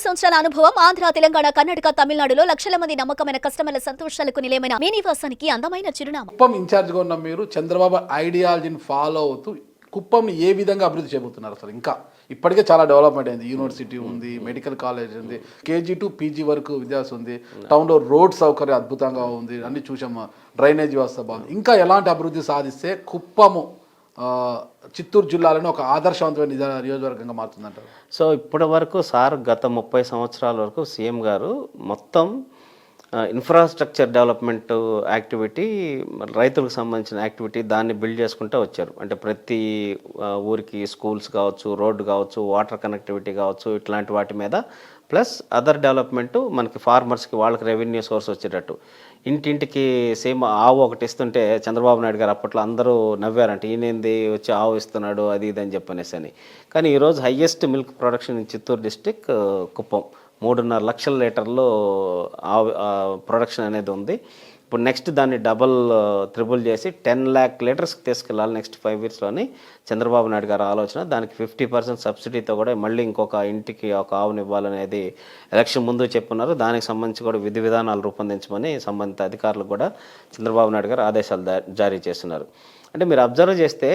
సంవత్సరాల అనుభవం ఆంధ్ర, తెలంగాణ, కర్ణాటక, తమిళనాడులో లక్షల మంది నమ్మకమైన కస్టమర్ల సంతోషాలకు నిలయమైన మీ నివాసానికి అందమైన చిరునామా. కుప్పం ఇన్ఛార్జ్గా ఉన్న మీరు చంద్రబాబు ఐడియాలజీని ఫాలో అవుతూ కుప్పంని ఏ విధంగా అభివృద్ధి చేయబోతున్నారు? అసలు ఇంకా ఇప్పటికే చాలా డెవలప్మెంట్ అయింది. యూనివర్సిటీ ఉంది, మెడికల్ కాలేజ్ ఉంది, కేజీ టు పీజీ వరకు విద్యాసం ఉంది, టౌన్లో రోడ్ సౌకర్యం అద్భుతంగా ఉంది, అన్ని చూసాము, డ్రైనేజ్ వ్యవస్థ బాగుంది. ఇంకా ఎలాంటి అభివృద్ధి సాధిస్తే కుప్పము చిత్తూరు జిల్లాలోనే ఒక ఆదర్శవంతమైన నియోజకవర్గంగా మారుతుందంటారు? సో ఇప్పటి వరకు సార్ గత 30 సంవత్సరాల వరకు సీఎం గారు మొత్తం ఇన్ఫ్రాస్ట్రక్చర్ డెవలప్మెంట్ యాక్టివిటీ, రైతులకు సంబంధించిన యాక్టివిటీ దాన్ని బిల్డ్ చేసుకుంటూ వచ్చారు. అంటే ప్రతి ఊరికి స్కూల్స్ కావచ్చు, రోడ్డు కావచ్చు, వాటర్ కనెక్టివిటీ కావచ్చు, ఇట్లాంటి వాటి మీద ప్లస్ అదర్ డెవలప్మెంట్ మనకి ఫార్మర్స్కి వాళ్ళకి రెవెన్యూ సోర్స్ వచ్చేటట్టు ఇంటింటికి సేమ్ ఆవు ఒకటి ఇస్తుంటే చంద్రబాబు నాయుడు గారు అప్పట్లో అందరూ నవ్వారంట, ఈయనేంది వచ్చి ఆవు ఇస్తున్నాడు అది ఇది అని చెప్పనేసి అని. కానీ ఈరోజు highest milk production in Chittoor district Kuppam, 3.5 లక్షల లీటర్లు ప్రొడక్షన్ అనేది ఉంది. ఇప్పుడు నెక్స్ట్ దాన్ని త్రిబుల్ చేసి 10 lakh లీటర్స్కి తీసుకెళ్ళాలి నెక్స్ట్ 5 yearsలోని చంద్రబాబు నాయుడు గారు ఆలోచన. దానికి 50% సబ్సిడీతో కూడా మళ్ళీ ఇంకొక ఇంటికి ఒక ఆవుని ఇవ్వాలనేది ఎలక్షన్ ముందు చెప్పున్నారు. దానికి సంబంధించి కూడా విధి విధానాలు రూపొందించమని సంబంధిత అధికారులకు కూడా చంద్రబాబు నాయుడు గారు ఆదేశాలు జారీ చేస్తున్నారు. అంటే మీరు అబ్జర్వ్ చేస్తే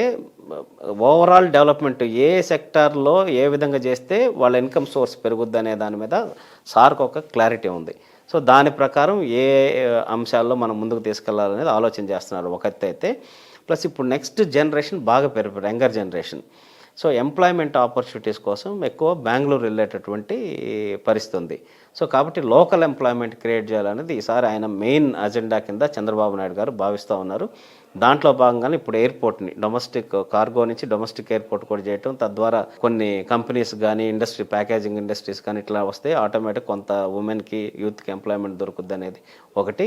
ఓవరాల్ డెవలప్మెంట్ ఏ సెక్టార్లో ఏ విధంగా చేస్తే వాళ్ళ ఇన్కమ్ సోర్స్ పెరుగుద్ది అనే దాని మీద సార్కు ఒక క్లారిటీ ఉంది. సో దాని ప్రకారం ఏ అంశాల్లో మనం ముందుకు తీసుకెళ్లాలనేది ఆలోచన చేస్తున్నారు ఒక ఎత్తు అయితే. ప్లస్ ఇప్పుడు నెక్స్ట్ జనరేషన్ బాగా పెరిగిపోయారు, younger generation. So employment opportunities కోసం ఎక్కువ బెంగళూరు వెళ్ళేటటువంటి పరిస్థితి ఉంది. సో కాబట్టి లోకల్ ఎంప్లాయ్మెంట్ క్రియేట్ చేయాలనేది ఈసారి ఆయన మెయిన్ అజెండా కింద చంద్రబాబు నాయుడు గారు భావిస్తూ ఉన్నారు. దాంట్లో భాగంగానే ఇప్పుడు ఎయిర్పోర్ట్ని డొమెస్టిక్ కార్గో నుంచి డొమెస్టిక్ ఎయిర్పోర్ట్ కూడా చేయటం, తద్వారా కొన్ని కంపెనీస్ కానీ ప్యాకేజింగ్ ఇండస్ట్రీస్ కానీ ఇట్లా వస్తే ఆటోమేటిక్ కొంత ఉమెన్కి యూత్కి ఎంప్లాయ్మెంట్ దొరుకుద్ది అనేది ఒకటి.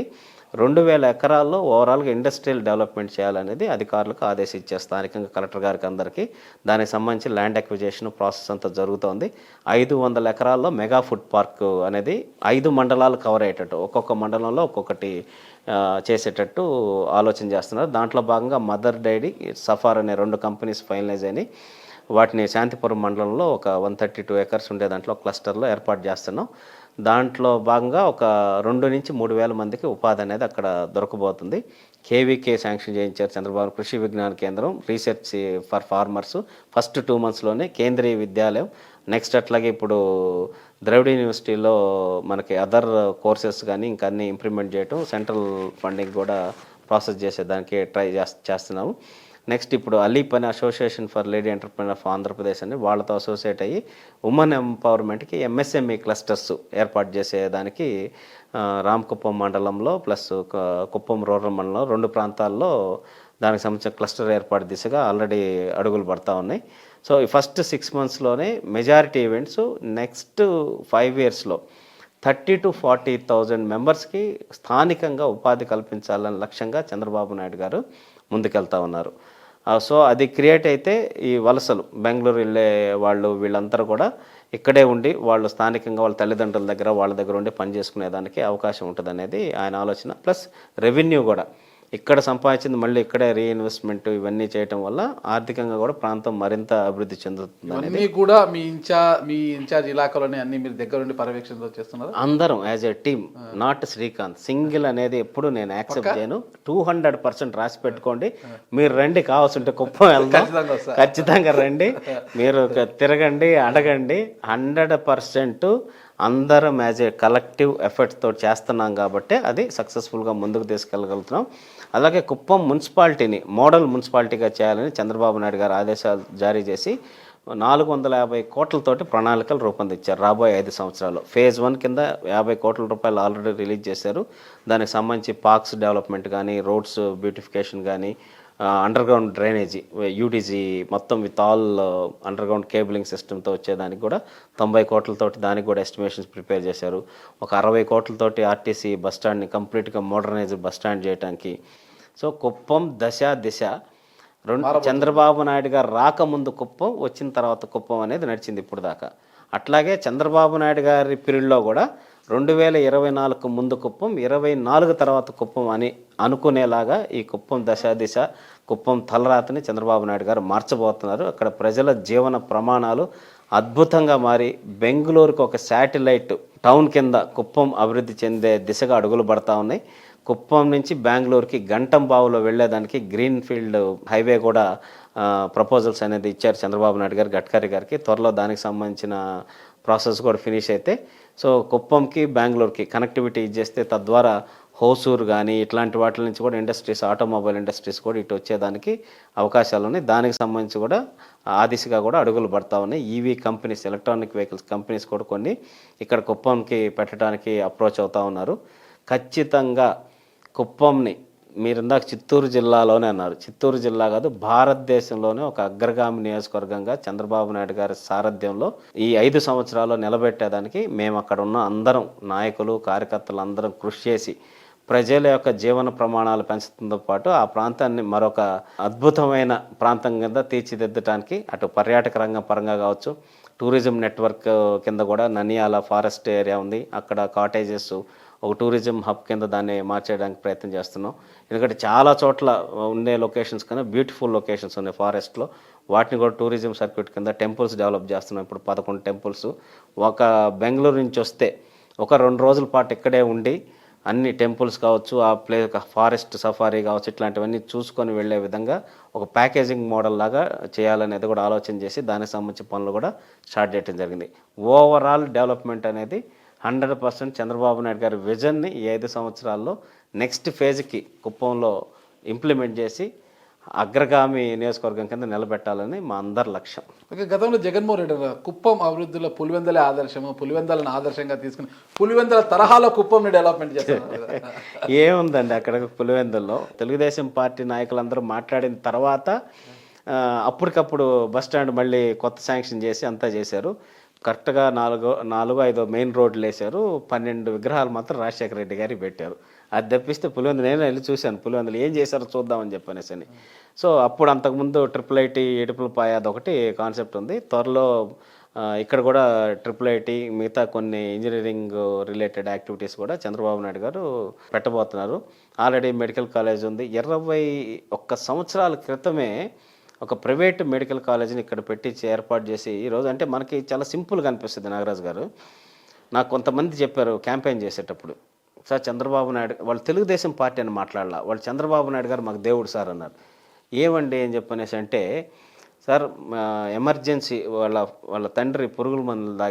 2000 ఎకరాల్లో ఓవరాల్గా ఇండస్ట్రియల్ డెవలప్మెంట్ చేయాలనేది అధికారులకు ఆదేశించారు స్థానికంగా కలెక్టర్ గారికి అందరికీ. దానికి సంబంధించి ల్యాండ్ అక్విజిషన్ ప్రాసెస్ అంతా జరుగుతోంది. 500 ఎకరాల్లో మెగా ఫుడ్ పార్క్ అనేది 5 మండలాలు కవర్ అయ్యేటట్టు, ఒక్కొక్క మండలంలో ఒక్కొక్కటి చేసేటట్టు ఆలోచన చేస్తున్నారు. దాంట్లో భాగంగా మదర్ డైరీ, సఫార్ అనే 2 కంపెనీస్ ఫైనలైజ్ అయినాయి. వాటిని శాంతిపురం మండలంలో ఒక 132 acres ఉండే దాంట్లో క్లస్టర్లో ఏర్పాటు చేస్తున్నాం. దాంట్లో భాగంగా ఒక 2 నుంచి 3 వేల మందికి ఉపాధి అనేది అక్కడ దొరకబోతుంది. కేవీకే శాంక్షన్ చేయించారు చంద్రబాబు, కృషి విజ్ఞాన కేంద్రం, రీసెర్చ్ ఫర్ ఫార్మర్స్ ఫస్ట్ 2 monthsలోనే, కేంద్రీయ విద్యాలయం నెక్స్ట్. అట్లాగే ఇప్పుడు ద్రవిడ యూనివర్సిటీలో మనకి అదర్ కోర్సెస్ కానీ ఇంకా అన్నీ ఇంప్లిమెంట్ చేయటం, సెంట్రల్ ఫండింగ్ కూడా ప్రాసెస్ చేసేదానికి ట్రై చేస్తున్నాము. నెక్స్ట్ ఇప్పుడు అలీప్ అనే association for lady entrepreneur of Andhra Pradesh అని వాళ్ళతో అసోసియేట్ అయ్యి ఉమెన్ ఎంపవర్మెంట్కి ఎంఎస్ఎంఈ క్లస్టర్స్ ఏర్పాటు చేసేదానికి రామకుప్పం మండలంలో ప్లస్ కుప్పం రూరల్ మండలంలో 2 ప్రాంతాల్లో దానికి సంబంధించిన క్లస్టర్ ఏర్పాటు దిశగా ఆల్రెడీ అడుగులు పడతా ఉన్నాయి. సో ఈ ఫస్ట్ 6 monthsలోనే మెజారిటీ ఈవెంట్స్, నెక్స్ట్ 5 yearsలో 30,000 to 40,000 మెంబర్స్కి స్థానికంగా ఉపాధి కల్పించాలనే లక్ష్యంగా చంద్రబాబు నాయుడు గారు ముందుకెళ్తా ఉన్నారు. సో అది క్రియేట్ అయితే ఈ వలసలు బెంగళూరు వెళ్ళే వాళ్ళు వీళ్ళందరూ కూడా ఇక్కడే ఉండి వాళ్ళు స్థానికంగా వాళ్ళ తల్లిదండ్రుల దగ్గర వాళ్ళ దగ్గర ఉండి పని చేసుకునేదానికి అవకాశం ఉంటుంది అనేది ఆయన ఆలోచన. ప్లస్ రెవెన్యూ కూడా ఇక్కడ సంపాదించింది మళ్ళీ ఇక్కడే రీఇన్వెస్ట్మెంట్ ఇవన్నీ చేయటం వల్ల ఆర్థికంగా కూడా ప్రాంతం మరింత అభివృద్ధి చెందుతుంది. అన్నీ కూడా మీ ఇన్ఛార్జ్ ఇలాకాలోనే అన్ని మీరు దగ్గర నుండి పర్యవేక్షణ చేస్తున్నారు? అందరం as a team, not Srikanth single అనేది ఎప్పుడు నేను యాక్సెప్ట్ చేయను. 200% రాసి పెట్టుకోండి. మీరు రండి, కావాల్సింటే కుప్పం వెళ్దాం, ఖచ్చితంగా రండి, మీరు తిరగండి, అడగండి. 100% అందరం యాజ్ ఏ కలెక్టివ్ ఎఫర్ట్స్ తోటి చేస్తున్నాం కాబట్టి అది సక్సెస్ఫుల్గా ముందుకు తీసుకెళ్ళగలుగుతున్నాం. అలాగే కుప్పం మున్సిపాలిటీని మోడల్ మున్సిపాలిటీగా చేయాలని చంద్రబాబు నాయుడు గారు ఆదేశాలు జారీ చేసి 450 కోట్లతోటి ప్రణాళికలు రూపొందించారు. రాబోయే 5 సంవత్సరాలు ఫేజ్ 1 కింద 50 కోట్ల రూపాయలు ఆల్రెడీ రిలీజ్ చేశారు. దానికి సంబంధించి పార్క్స్ డెవలప్మెంట్ కానీ, రోడ్స్ బ్యూటిఫికేషన్ కానీ, అండర్గ్రౌండ్ డ్రైనేజీ యూటీజీ మొత్తం విత్ ఆల్ అండర్గ్రౌండ్ కేబులింగ్ సిస్టమ్తో వచ్చేదానికి కూడా 90 కోట్లతోటి దానికి కూడా ఎస్టిమేషన్స్ ప్రిపేర్ చేశారు. ఒక 60 కోట్లతోటి ఆర్టీసీ బస్టాండ్ని కంప్లీట్గా మోడర్నైజ్డ్ బస్టాండ్ చేయడానికి. సో కుప్పం దిశ చంద్రబాబు నాయుడు గారు రాకముందు కుప్పం, వచ్చిన తర్వాత కుప్పం అనేది నడిచింది ఇప్పుడు దాకా. అట్లాగే చంద్రబాబు నాయుడు గారి పీరియడ్లో కూడా 2024 ముందు కుప్పం, 24 తర్వాత కుప్పం అని అనుకునేలాగా ఈ కుప్పం దిశ కుప్పం తలరాతని చంద్రబాబు నాయుడు గారు మార్చబోతున్నారు. అక్కడ ప్రజల జీవన ప్రమాణాలు అద్భుతంగా మారి బెంగళూరుకు ఒక శాటిలైట్ టౌన్ కింద కుప్పం అభివృద్ధి చెందే దిశగా అడుగులు పడతా ఉన్నాయి. కుప్పం నుంచి బెంగళూరుకి గంటం బావులో వెళ్ళేదానికి గ్రీన్ ఫీల్డ్ హైవే కూడా ప్రపోజల్స్ అనేది ఇచ్చారు చంద్రబాబు నాయుడు గారు, గడ్కరీ గారికి. త్వరలో దానికి సంబంధించిన ప్రాసెస్ కూడా ఫినిష్ అయితే సో కుప్పంకి బెంగళూరుకి కనెక్టివిటీ ఇచ్చేస్తే తద్వారా హోసూరు కానీ ఇట్లాంటి వాటి నుంచి కూడా ఇండస్ట్రీస్, ఆటోమొబైల్ ఇండస్ట్రీస్ కూడా ఇటు వచ్చేదానికి అవకాశాలు ఉన్నాయి. దానికి సంబంధించి కూడా ఆ దిశగా కూడా అడుగులు పడతా ఉన్నాయి. EV companies, electronic vehicles companies కూడా కొన్ని ఇక్కడ కుప్పంకి పెట్టడానికి అప్రోచ్ అవుతూ ఉన్నారు. ఖచ్చితంగా కుప్పంని మీరు ఇందాక చిత్తూరు జిల్లాలోనే అన్నారు, చిత్తూరు జిల్లా కాదు భారతదేశంలోనే ఒక అగ్రగామి నియోజకవర్గంగా చంద్రబాబు నాయుడు గారి సారథ్యంలో ఈ 5 సంవత్సరాల్లో నిలబెట్టేదానికి మేము అక్కడ ఉన్న అందరం నాయకులు, కార్యకర్తలు అందరం కృషి చేసి ప్రజల యొక్క జీవన ప్రమాణాలు పెంచడంతో పాటు ఆ ప్రాంతాన్ని మరొక అద్భుతమైన ప్రాంతం కింద తీర్చిదిద్దడానికి అటు పర్యాటక రంగం పరంగా కావచ్చు, టూరిజం నెట్వర్క్ కింద కూడా ననియాల ఫారెస్ట్ ఏరియా ఉంది, అక్కడ కాటేజెస్ ఒక టూరిజం హబ్ కింద దాన్ని మార్చేయడానికి ప్రయత్నం చేస్తున్నాం. ఎందుకంటే చాలా చోట్ల ఉండే లొకేషన్స్ కన్నా బ్యూటిఫుల్ లొకేషన్స్ ఉన్నాయి ఫారెస్ట్లో, వాటిని కూడా టూరిజం సర్క్యూట్ కింద టెంపుల్స్ డెవలప్ చేస్తున్నాం. ఇప్పుడు 11 టెంపుల్స్. ఒక బెంగళూరు నుంచి వస్తే ఒక 2 రోజుల పాటు ఇక్కడే ఉండి అన్ని టెంపుల్స్ కావచ్చు, ఆ ఫారెస్ట్ సఫారీ కావచ్చు, ఇట్లాంటివన్నీ చూసుకొని వెళ్ళే విధంగా ఒక ప్యాకేజింగ్ మోడల్ లాగా చేయాలనేది కూడా ఆలోచన చేసి దానికి సంబంధించిన పనులు కూడా స్టార్ట్ చేయడం జరిగింది. ఓవరాల్ డెవలప్మెంట్ అనేది 100% చంద్రబాబు నాయుడు గారి విజన్ని ఈ 5 సంవత్సరాల్లో నెక్స్ట్ ఫేజ్కి కుప్పంలో ఇంప్లిమెంట్ చేసి అగ్రగామి నియోజకవర్గం కింద నిలబెట్టాలని మా అందరి లక్ష్యం. ఓకే, గతంలో జగన్మోహన్ రెడ్డి గారు కుప్పం అభివృద్ధిలో పులివెందలే ఆదర్శము, పులివెందలను ఆదర్శంగా తీసుకుని పులివెందల తరహాలో కుప్పంని డెవలప్మెంట్ చేస్తారు. ఏముందండి అక్కడ పులివెందుల్లో తెలుగుదేశం పార్టీ నాయకులందరూ మాట్లాడిన తర్వాత అప్పటికప్పుడు బస్టాండ్ మళ్ళీ కొత్త శాంక్షన్ చేసి అంతా చేశారు. కరెక్ట్గా 4-5 మెయిన్ రోడ్లు వేశారు. 12 విగ్రహాలు మాత్రం రాజశేఖర రెడ్డి గారికి పెట్టారు. అది తప్పిస్తే పులివెందులు నేను వెళ్ళి చూశాను, పులివెందులు ఏం చేశారో చూద్దామని చెప్పనేసి అని. సో అప్పుడు అంతకుముందు IIIT ఏడుపులపాయ అదొకటి కాన్సెప్ట్ ఉంది. త్వరలో ఇక్కడ కూడా IIIT మిగతా కొన్ని ఇంజనీరింగ్ రిలేటెడ్ యాక్టివిటీస్ కూడా చంద్రబాబు నాయుడు గారు పెట్టబోతున్నారు. ఆల్రెడీ మెడికల్ కాలేజ్ ఉంది. 21 సంవత్సరాల క్రితమే ఒక ప్రైవేట్ మెడికల్ కాలేజీని ఇక్కడ పెట్టి ఏర్పాటు చేసి ఈరోజు అంటే మనకి చాలా సింపుల్గా అనిపిస్తుంది. నాగరాజు గారు, నాకు కొంతమంది చెప్పారు క్యాంపెయిన్ చేసేటప్పుడు, సార్ చంద్రబాబు నాయుడు వాళ్ళు తెలుగుదేశం పార్టీ అని మాట్లాడాల, వాళ్ళు చంద్రబాబు నాయుడు గారు మాకు దేవుడు సార్ అన్నారు. ఏమండి అని చెప్పనేసి అంటే, సార్ ఎమర్జెన్సీ వాళ్ళ తండ్రి పురుగుల మందులు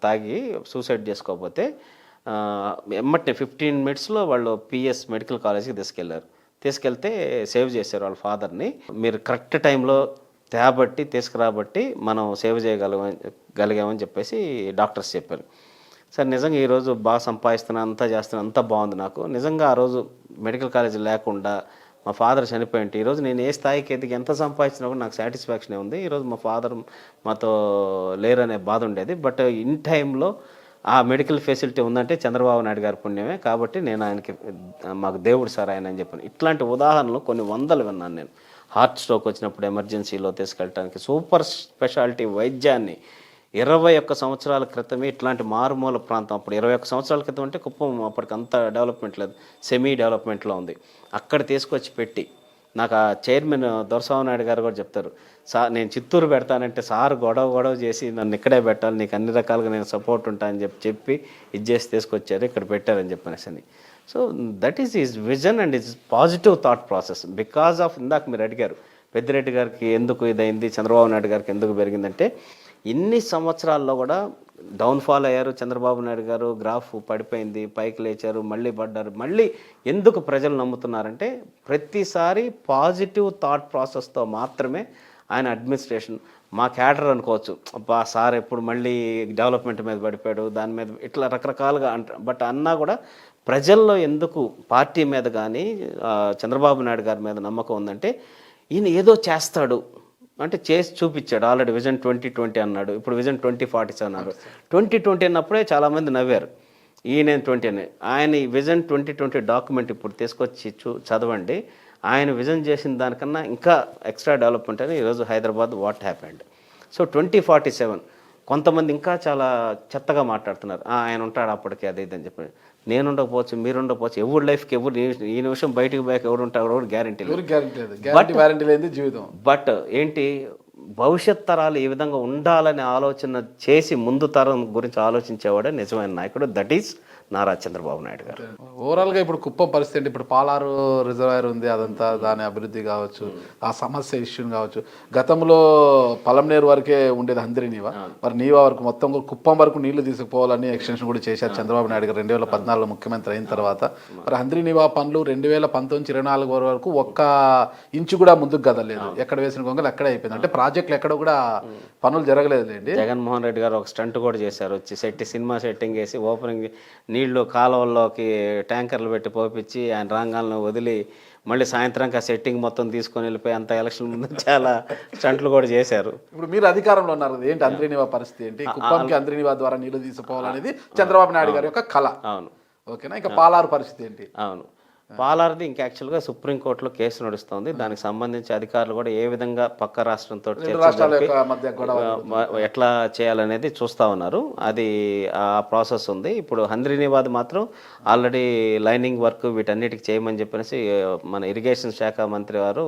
తాగి సూసైడ్ చేసుకోకపోతే ఎమ్మటే 15 మినిట్స్లో వాళ్ళు పిఎస్ మెడికల్ కాలేజ్కి తీసుకెళ్తే సేవ్ చేశారు వాళ్ళ ఫాదర్ని. మీరు కరెక్ట్ టైంలో తీసుకురాబట్టి మనం సేవ్ చేయగలిగామని చెప్పేసి డాక్టర్స్ చెప్పారు. సార్ నిజంగా ఈరోజు బాగా సంపాదిస్తున్నా, అంతా చేస్తున్నా, అంతా బాగుంది. నాకు నిజంగా ఆ రోజు మెడికల్ కాలేజ్ లేకుండా మా ఫాదర్ చనిపోయింటే ఈరోజు నేను ఏ స్థాయికి ఎదిగి ఎంత సంపాదించినా కూడా నాకు సాటిస్ఫాక్షనే ఉంది. ఈరోజు మా ఫాదర్ మాతో లేరనే బాధ ఉండేది. బట్ ఇన్ టైంలో ఆ మెడికల్ ఫెసిలిటీ ఉందంటే చంద్రబాబు నాయుడు గారి పుణ్యమే. కాబట్టి నేను ఆయనకి మాకు దేవుడు సార్ ఆయన అని చెప్పాను. ఇట్లాంటి ఉదాహరణలు కొన్ని వందలు విన్నాను నేను. హార్ట్ స్ట్రోక్ వచ్చినప్పుడు ఎమర్జెన్సీలో తీసుకెళ్ళడానికి సూపర్ స్పెషాలిటీ వైద్యాన్ని 21 సంవత్సరాల క్రితమే ఇట్లాంటి మారుమూల ప్రాంతం, అప్పుడు 21 సంవత్సరాల క్రితం అంటే కుప్పం అప్పటికి అంత డెవలప్మెంట్ లేదు, సెమీ డెవలప్మెంట్లో ఉంది. అక్కడ తీసుకొచ్చి పెట్టి నాకు ఆ చైర్మన్ దొరస్వామి నాయుడు గారు కూడా చెప్తారు, సార్ నేను చిత్తూరు పెడతానంటే సార్ గొడవ చేసి నన్ను ఇక్కడే పెట్టాలి, నీకు అన్ని రకాలుగా నేను సపోర్ట్ ఉంటానని చెప్పి ఇది చేసి తీసుకొచ్చారు, ఇక్కడ పెట్టారని చెప్పనేసి. So that is is vision and is positive thought process. Because of ఇందాక మీరు అడిగారు పెద్దిరెడ్డి గారికి ఎందుకు ఇదైంది, చంద్రబాబు నాయుడు గారికి ఎందుకు పెరిగిందంటే, ఇన్ని సంవత్సరాల్లో కూడా డౌన్ఫాల్ అయ్యారు చంద్రబాబు నాయుడు గారు, గ్రాఫ్ పడిపోయింది, పైకి లేచారు, మళ్ళీ పడ్డారు. మళ్ళీ ఎందుకు ప్రజలు నమ్ముతున్నారంటే ప్రతిసారి పాజిటివ్ థాట్ ప్రాసెస్తో మాత్రమే ఆయన అడ్మినిస్ట్రేషన్, మా క్యాడర్ అనుకోవచ్చు, అబ్బా సార్ ఎప్పుడు మళ్ళీ డెవలప్మెంట్ మీద పడిపోయాడు, దాని మీద ఇట్లా రకరకాలుగా బట్ అన్నా కూడా ప్రజల్లో ఎందుకు పార్టీ మీద కానీ చంద్రబాబు నాయుడు గారి మీద నమ్మకం ఉందంటే, ఈయన ఏదో చేస్తాడు అంటే చేసి చూపించాడు. ఆల్రెడీ విజన్ 2020 అన్నాడు, ఇప్పుడు విజన్ 2040 అన్నారు. 2020 అన్నప్పుడే చాలామంది నవ్వారు, ఈయన 20 అని. ఆయన విజన్ 2020 డాక్యుమెంట్ ఇప్పుడు తీసుకొచ్చి చదవండి. ఆయన విజన్ చేసిన దానికన్నా ఇంకా ఎక్స్ట్రా డెవలప్మెంట్ అని ఈరోజు హైదరాబాద్ వాట్ హ్యాపెండ్. సో 2047 కొంతమంది ఇంకా చాలా చెత్తగా మాట్లాడుతున్నారు, ఆయన ఉంటాడు అప్పటికి అది ఇది అని చెప్పి. నేను ఉండకపోవచ్చు, మీరు ఉండకపోవచ్చు, ఎవరి లైఫ్కి ఎవరు ఈ నిమిషం బయటకు పోయాక ఎవరు ఉంటారు గ్యారంటీ లేదు. జీవితం. బట్ ఏంటి భవిష్యత్ తరాలు ఏ విధంగా ఉండాలనే ఆలోచన చేసి ముందు తరం గురించి ఆలోచించేవాడే నిజమైన నాయకుడు. దట్ ఈస్ నారా చంద్రబాబు నాయుడు గారు. ఓవరాల్గా ఇప్పుడు కుప్పం పరిస్థితి ఏంటి? ఇప్పుడు పాలారు రిజర్వాయర్ ఉంది, అదంతా దాని అభివృద్ధి కావచ్చు, ఆ సమస్య ఇష్యూని కావచ్చు. గతంలో పలంనేరు వరకే ఉండేది హంద్రి నీవా, మరి నీవా వరకు మొత్తం కుప్పం వరకు నీళ్లు తీసుకుపోవాలని ఎక్స్టెన్షన్ కూడా చేశారు చంద్రబాబు నాయుడు గారు 2014 ముఖ్యమంత్రి అయిన తర్వాత. మరి హంద్రి నీవా పనులు 2019-24 వరకు ఒక్క ఇంచు కూడా ముందుకు కదలేదు. ఎక్కడ వేసిన గొంగలు అక్కడే అయిపోయింది. అంటే ప్రాజెక్టులు ఎక్కడ కూడా పనులు జరగలేదులేండి. జగన్మోహన్ రెడ్డి గారు ఒక స్టంట్ కూడా చేశారు. వచ్చి సినిమా సెట్టింగ్ వేసి ఓపెనింగ్ నీళ్లు కాలువల్లోకి ట్యాంకర్లు పెట్టి పోపించి ఆయన రంగాలను వదిలి మళ్ళీ సాయంత్రం ఆ సెట్టింగ్ మొత్తం తీసుకొని వెళ్ళిపోయి అంత ఎలక్షన్ ముందు చాలా స్టంట్లు కూడా చేశారు. ఇప్పుడు మీరు అధికారంలో ఉన్నారు కదా, ఏంటి హంద్రీనివా పరిస్థితి ఏంటి? కుప్పంకి హంద్రీనివా ద్వారా నీళ్లు తీసుకుపోవాలనేది చంద్రబాబు నాయుడు గారి యొక్క కళ. అవును. ఓకేనా? ఇంకా పాలారు పరిస్థితి ఏంటి? అవును, పాలార్ది ఇంకా యాక్చువల్గా సుప్రీంకోర్టులో కేసు నడుస్తుంది. దానికి సంబంధించి అధికారులు కూడా ఏ విధంగా పక్క రాష్ట్రంతో ఎట్లా చేయాలనేది చూస్తూ ఉన్నారు. అది ఆ ప్రాసెస్ ఉంది. ఇప్పుడు హంద్రీనివాద్ మాత్రం ఆల్రెడీ లైనింగ్ వర్క్ వీటన్నిటికి చేయమని చెప్పేసి మన ఇరిగేషన్ శాఖ మంత్రి వారు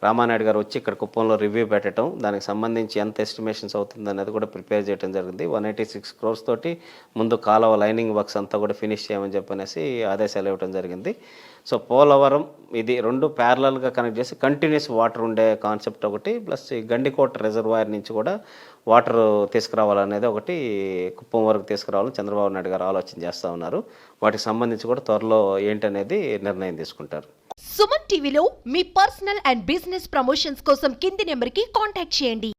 రామానాయుడు గారు వచ్చి ఇక్కడ కుప్పంలో రివ్యూ పెట్టడం, దానికి సంబంధించి ఎంత ఎస్టిమేషన్స్ అవుతుంది అనేది కూడా ప్రిపేర్ చేయడం జరిగింది. 186 crores తోటి ముందు కాలువ లైనింగ్ వర్క్స్ అంతా కూడా ఫినిష్ చేయమని చెప్పనేసి ఆదేశాలు ఇవ్వడం జరిగింది. సో పోలవరం ఇది రెండు ప్యారలల్గా కనెక్ట్ చేసి కంటిన్యూస్ వాటర్ ఉండే కాన్సెప్ట్ ఒకటి, ప్లస్ ఈ గండికోట రిజర్వాయర్ నుంచి కూడా వాటర్ తీసుకురావాలనేది ఒకటి, కుప్పం వరకు తీసుకురావాలని చంద్రబాబు నాయుడు గారు ఆలోచన చేస్తూ ఉన్నారు. వాటికి సంబంధించి కూడా త్వరలో ఏంటనేది నిర్ణయం తీసుకుంటారు. సుమన్ టీవీలో మీ పర్సనల్ అండ్ బిజినెస్ ప్రమోషన్స్ కోసం కింది నెంబర్కి కాంటాక్ట్ చేయండి.